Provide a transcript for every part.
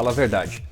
fala a verdade.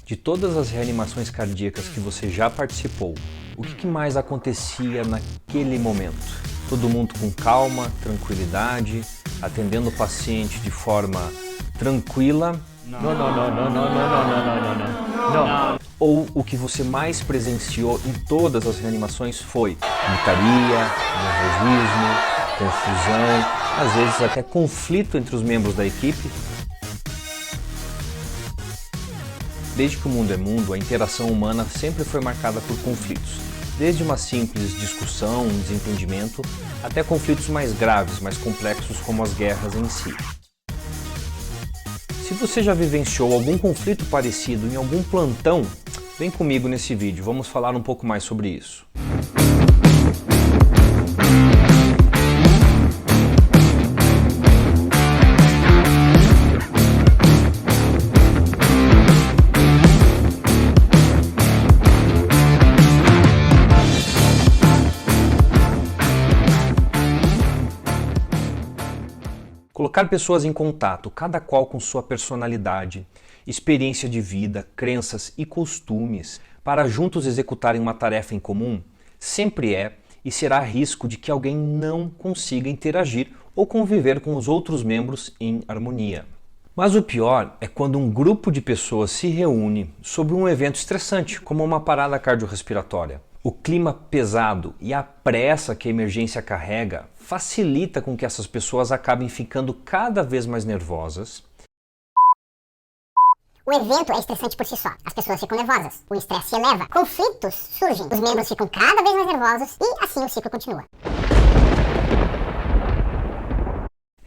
De todas as reanimações cardíacas que você já participou, o que mais acontecia naquele momento? Todo mundo com calma, tranquilidade, atendendo o paciente de forma tranquila? Não. Ou o que você mais presenciou em todas as reanimações foi gritaria, nervosismo, confusão, às vezes até conflito entre os membros da equipe? Desde que o mundo é mundo, a interação humana sempre foi marcada por conflitos. Desde uma simples discussão, um desentendimento, até conflitos mais graves, mais complexos como as guerras em si. Se você já vivenciou algum conflito parecido em algum plantão, vem comigo nesse vídeo, vamos falar um pouco mais sobre isso. Colocar pessoas em contato, cada qual com sua personalidade, experiência de vida, crenças e costumes, para juntos executarem uma tarefa em comum, sempre é e será risco de que alguém não consiga interagir ou conviver com os outros membros em harmonia. Mas o pior é quando um grupo de pessoas se reúne sobre um evento estressante, como uma parada cardiorrespiratória. O clima pesado e a pressa que a emergência carrega facilita com que essas pessoas acabem ficando cada vez mais nervosas. O evento é estressante por si só. As pessoas ficam nervosas, o estresse se eleva, conflitos surgem, os membros ficam cada vez mais nervosos e assim o ciclo continua.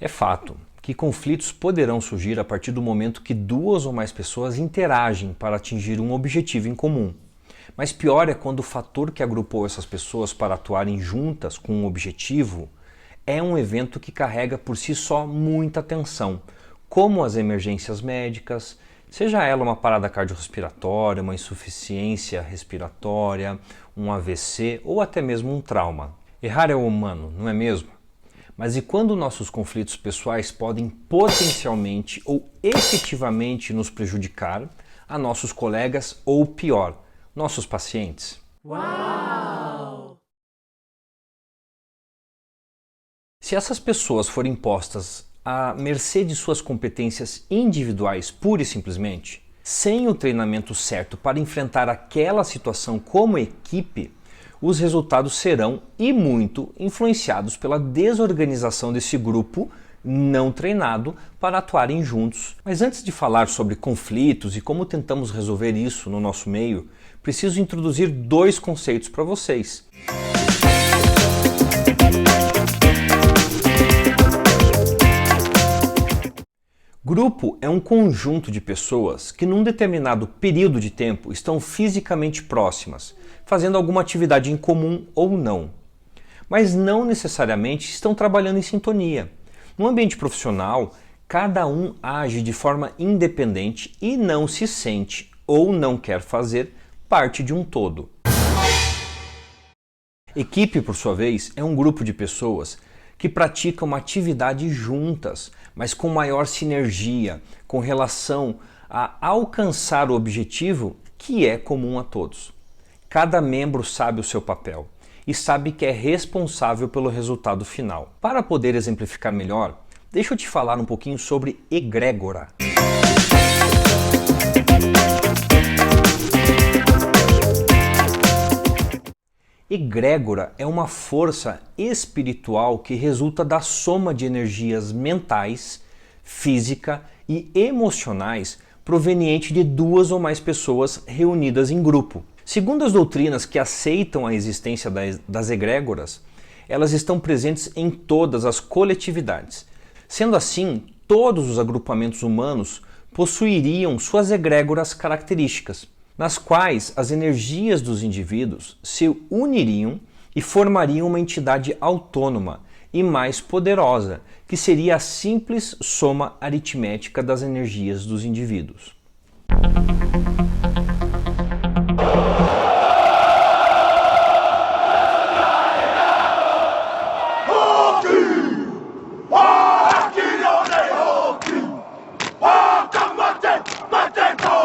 É fato que conflitos poderão surgir a partir do momento que duas ou mais pessoas interagem para atingir um objetivo em comum. Mas pior é quando o fator que agrupou essas pessoas para atuarem juntas com um objetivo é um evento que carrega por si só muita tensão, como as emergências médicas, seja ela uma parada cardiorrespiratória, uma insuficiência respiratória, um AVC ou até mesmo um trauma. Errar é humano, não é mesmo? Mas e quando nossos conflitos pessoais podem potencialmente ou efetivamente nos prejudicar, a nossos colegas ou pior, nossos pacientes? Uau! Se essas pessoas forem postas à mercê de suas competências individuais pura e simplesmente, sem o treinamento certo para enfrentar aquela situação como equipe, os resultados serão e muito influenciados pela desorganização desse grupo não treinado para atuarem juntos. Mas antes de falar sobre conflitos e como tentamos resolver isso no nosso meio, preciso introduzir dois conceitos para vocês. Grupo é um conjunto de pessoas que num determinado período de tempo estão fisicamente próximas, fazendo alguma atividade em comum ou não, mas não necessariamente estão trabalhando em sintonia. No ambiente profissional, cada um age de forma independente e não se sente ou não quer fazer parte de um todo. Equipe, por sua vez, é um grupo de pessoas que praticam uma atividade juntas, mas com maior sinergia, com relação a alcançar o objetivo que é comum a todos. Cada membro sabe o seu papel e sabe que é responsável pelo resultado final. Para poder exemplificar melhor, deixa eu te falar um pouquinho sobre egrégora. Egrégora é uma força espiritual que resulta da soma de energias mentais, física e emocionais proveniente de duas ou mais pessoas reunidas em grupo. Segundo as doutrinas que aceitam a existência das egrégoras, elas estão presentes em todas as coletividades. Sendo assim, todos os agrupamentos humanos possuiriam suas egrégoras características, nas quais as energias dos indivíduos se uniriam e formariam uma entidade autônoma e mais poderosa, que seria a simples soma aritmética das energias dos indivíduos. Mate,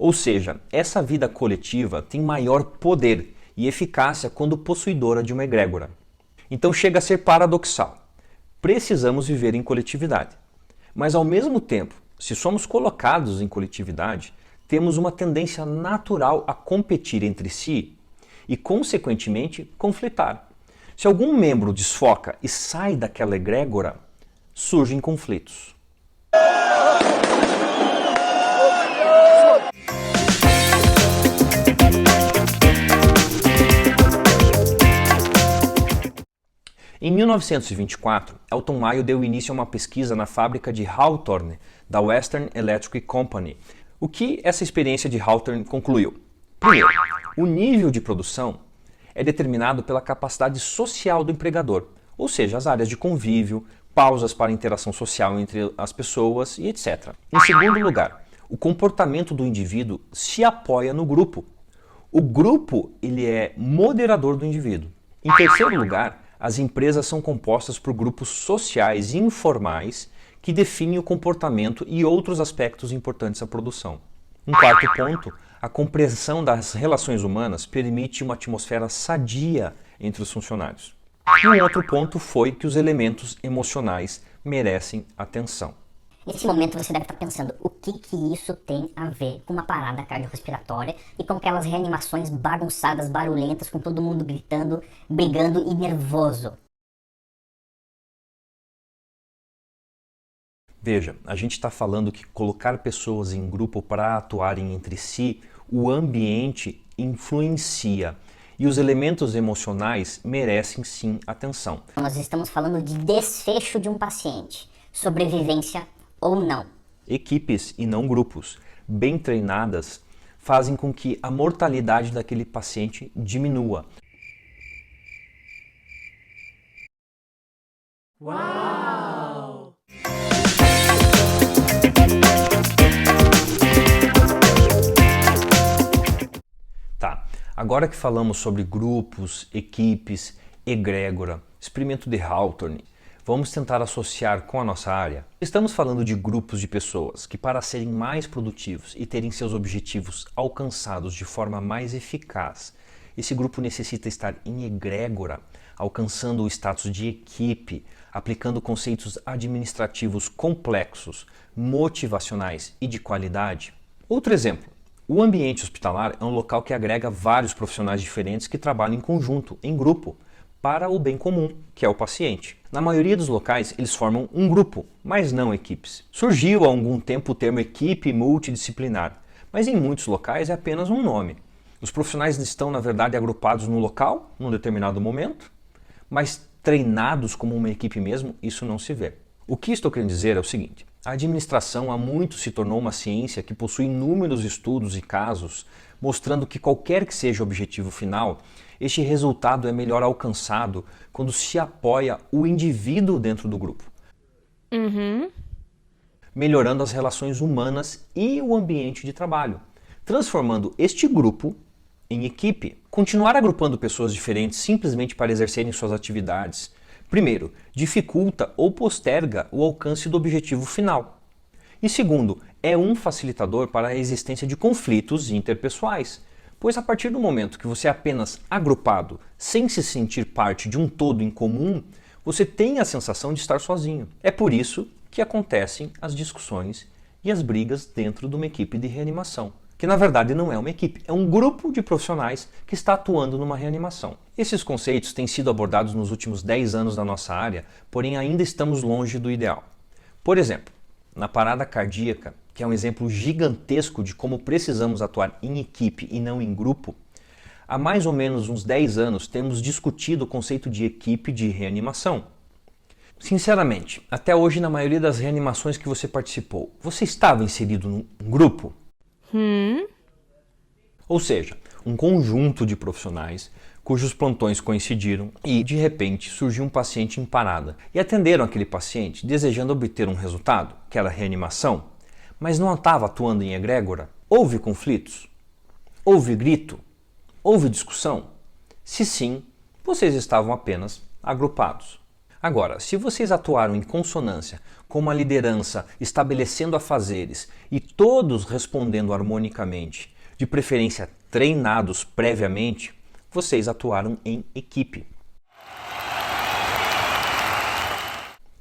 Ou seja, essa vida coletiva tem maior poder e eficácia quando possuidora de uma egrégora. Então chega a ser paradoxal. Precisamos viver em coletividade. Mas ao mesmo tempo, se somos colocados em coletividade, temos uma tendência natural a competir entre si e, consequentemente, conflitar. Se algum membro desfoca e sai daquela egrégora, surgem conflitos. Em 1924, Elton Mayo deu início a uma pesquisa na fábrica de Hawthorne, da Western Electric Company. O que essa experiência de Hawthorne concluiu? Primeiro, o nível de produção é determinado pela capacidade social do empregador, ou seja, as áreas de convívio, pausas para interação social entre as pessoas e etc. Em segundo lugar, o comportamento do indivíduo se apoia no grupo. O grupo ele é moderador do indivíduo. Em terceiro lugar, as empresas são compostas por grupos sociais e informais que definem o comportamento e outros aspectos importantes da produção. Um quarto ponto, a compreensão das relações humanas permite uma atmosfera sadia entre os funcionários. E um outro ponto foi que os elementos emocionais merecem atenção. Nesse momento você deve estar pensando, o que isso tem a ver com uma parada cardiorrespiratória e com aquelas reanimações bagunçadas, barulhentas, com todo mundo gritando, brigando e nervoso? Veja, a gente está falando que colocar pessoas em grupo para atuarem entre si, o ambiente influencia e os elementos emocionais merecem sim atenção. Nós estamos falando de desfecho de um paciente, sobrevivência ou não. Equipes e não grupos, bem treinadas, fazem com que a mortalidade daquele paciente diminua. Uau! Tá, agora que falamos sobre grupos, equipes, egrégora, experimento de Hawthorne, vamos tentar associar com a nossa área. Estamos falando de grupos de pessoas que, para serem mais produtivos e terem seus objetivos alcançados de forma mais eficaz, esse grupo necessita estar em egrégora, alcançando o status de equipe, aplicando conceitos administrativos complexos, motivacionais e de qualidade. Outro exemplo, o ambiente hospitalar é um local que agrega vários profissionais diferentes que trabalham em conjunto, em grupo, para o bem comum, que é o paciente. Na maioria dos locais, eles formam um grupo, mas não equipes. Surgiu há algum tempo o termo equipe multidisciplinar, mas em muitos locais é apenas um nome. Os profissionais estão, na verdade, agrupados no local, num determinado momento, mas treinados como uma equipe mesmo, isso não se vê. O que estou querendo dizer é o seguinte: a administração há muito se tornou uma ciência que possui inúmeros estudos e casos mostrando que qualquer que seja o objetivo final, este resultado é melhor alcançado quando se apoia o indivíduo dentro do grupo, melhorando as relações humanas e o ambiente de trabalho, transformando este grupo em equipe. Continuar agrupando pessoas diferentes simplesmente para exercerem suas atividades, primeiro, dificulta ou posterga o alcance do objetivo final. E segundo, é um facilitador para a existência de conflitos interpessoais, pois a partir do momento que você é apenas agrupado, sem se sentir parte de um todo em comum, você tem a sensação de estar sozinho. É por isso que acontecem as discussões e as brigas dentro de uma equipe de reanimação, que na verdade não é uma equipe, é um grupo de profissionais que está atuando numa reanimação. Esses conceitos têm sido abordados nos últimos 10 anos da nossa área, porém ainda estamos longe do ideal. Por exemplo, na parada cardíaca, que é um exemplo gigantesco de como precisamos atuar em equipe e não em grupo, há mais ou menos uns 10 anos temos discutido o conceito de equipe de reanimação. Sinceramente, até hoje na maioria das reanimações que você participou, você estava inserido num grupo? Ou seja, um conjunto de profissionais cujos plantões coincidiram e, de repente, surgiu um paciente em parada e atenderam aquele paciente desejando obter um resultado, que era a reanimação, mas não estava atuando em egrégora. Houve conflitos? Houve grito? Houve discussão? Se sim, vocês estavam apenas agrupados. Agora, se vocês atuaram em consonância com uma liderança estabelecendo afazeres e todos respondendo harmonicamente, de preferência treinados previamente, vocês atuaram em equipe.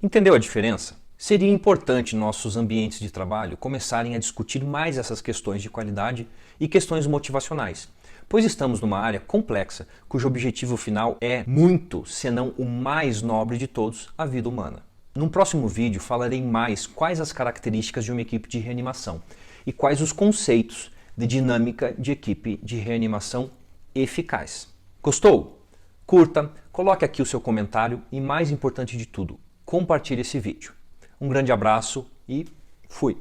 Entendeu a diferença? Seria importante nossos ambientes de trabalho começarem a discutir mais essas questões de qualidade e questões motivacionais, pois estamos numa área complexa cujo objetivo final é muito, senão o mais nobre de todos, a vida humana. Num próximo vídeo falarei mais quais as características de uma equipe de reanimação e quais os conceitos de dinâmica de equipe de reanimação eficaz. Gostou? Curta, coloque aqui o seu comentário e, mais importante de tudo, compartilhe esse vídeo. Um grande abraço e fui!